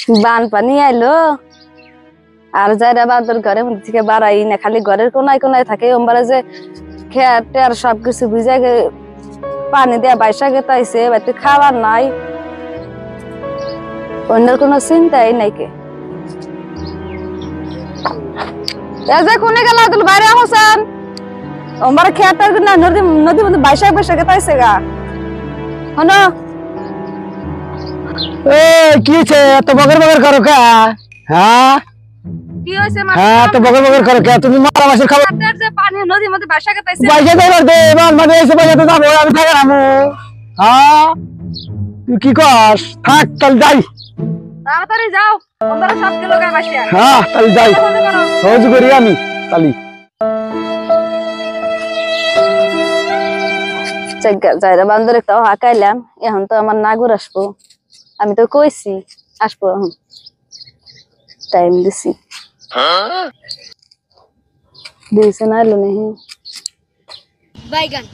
বানপানি আইলো আর যাইরা বাদর ঘরের মধ্যে থেকে বাড়াই না, খালি ঘরের কোনায় কোনায় থাকে। ওমবারে যে খেয়ার টেয়ার সবকিছু ভিজে পানি দেয়া বাইসা গেতাইছে, বাড়িতে খাবার নাই, অন্যের কোনো চিন্তাই নাই। কে কোনে গেল তুমি বাইরে হোসেন? ওমবারে খেয়ার টেয়ার না নদীর মধ্যে বাইসা বাইসা গেতাইছে গা। হনো কি হয়েছে এত বগর বগর করো কে? হ্যাঁ কি হইছে? হ্যাঁ তো বগর বগর করো কে? তুমি মারা মাছের খাবার যে পানি নদীর মধ্যে বাইসা গেতাইছে, বাইসা দেবার দে মানে এসে বাইসা তো যাবো, আমি থাকি নামু। হ্যাঁ তুই কি কস? থাক তাহলে যাই। তাড়াতাড়ি যাও, তোমরা সব গেল গা বাইসা। হ্যাঁ তাহলে যাই, সহজ করি আমি তাহলে। যাইরা বান্দর একটা হাঁকাইলাম, এখন তো আমার নাগর আসবো। আমি তো কইছি আসবো, এখন টাইম দিছি। দিয়েছে না এলো নেই বাইগান।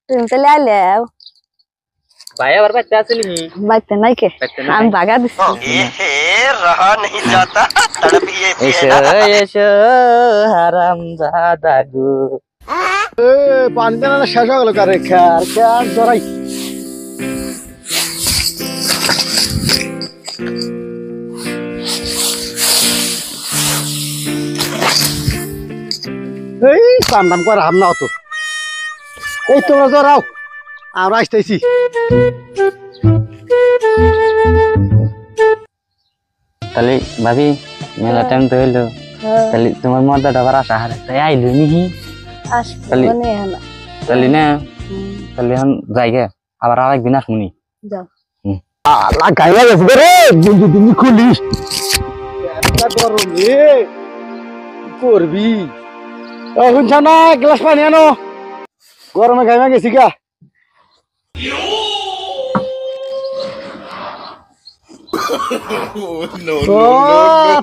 তুমি চলে আলে भाई और बच्चा से नहीं বাইতে নাই কে? আমি বাগা দিছি। रहा नहीं जाता तड़प ये ऐशो हरामजादा गो পানি দেনা শেষ হয়ে গেল কারে খেয়ার খেয়ার জড়াই। এই পান দাম করে হাম না অত। এই তোমরা জড়াও, আমরা আসতেছি। তাহলে ভাবি মেলা টাইম তো হইলো, তাহলে তোমার মর্দা ডাবার আসা হারে তাই আইলো নিহি আসবো নে এখন। তাহলে না তাহলে এখন যাইগে আবার আরেকদিন আসবনি। যাও আল্লাহ গাইলা গেছে রে, বুঝি তুমি খুলিস একটা গরম রে করবি। এখন ছানা গ্লাস পানি আনো, গরমে গাইমা গেছি গা।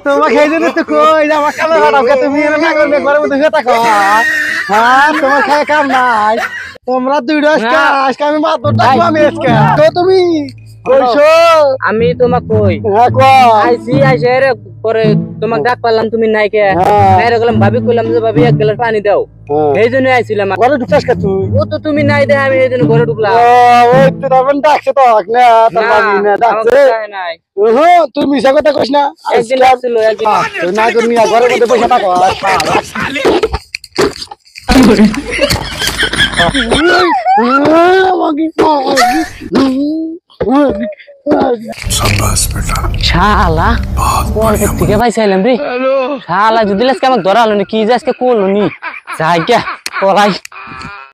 তোমার খাই জানি তো কই আমার কালো হারাও তুমি না করবে ঘরের মধ্যে হয়ে থাকো। হ্যাঁ তোমার খাই কাম নাই, তোমরা দুইটা আজকে আমি মাত্র টাকা আমি আজকে তো তুমি কইছো। আমি তোমাক কই হ্যাঁ কই আইছি আইছে রে পরে তোমাক ডাক পারলাম তুমি নাই কে নাই রে গেলাম ভাবি কইলাম যে ভাবি এক গ্লাস পানি দাও, এই জন্য আইছিলাম। ঘরে ঢুকছাস কে তুই? ও তো তুমি নাই দে আমি এই জন্য ঘরে ঢুকলাম। ওই তো তখন ডাকছে তো না তোর বাবি না ডাকছে নাই তুই মিছা কথা কইস না। একদিন আসছিল একদিন তুই না করবি না ঘরের মধ্যে পয়সা থাকো। শালা থেকে পাইছিলাম রে, শালা যদি আজকে আমাকে ধরা হলো কি যে আজকে করলো নি যাই কে পড়াই।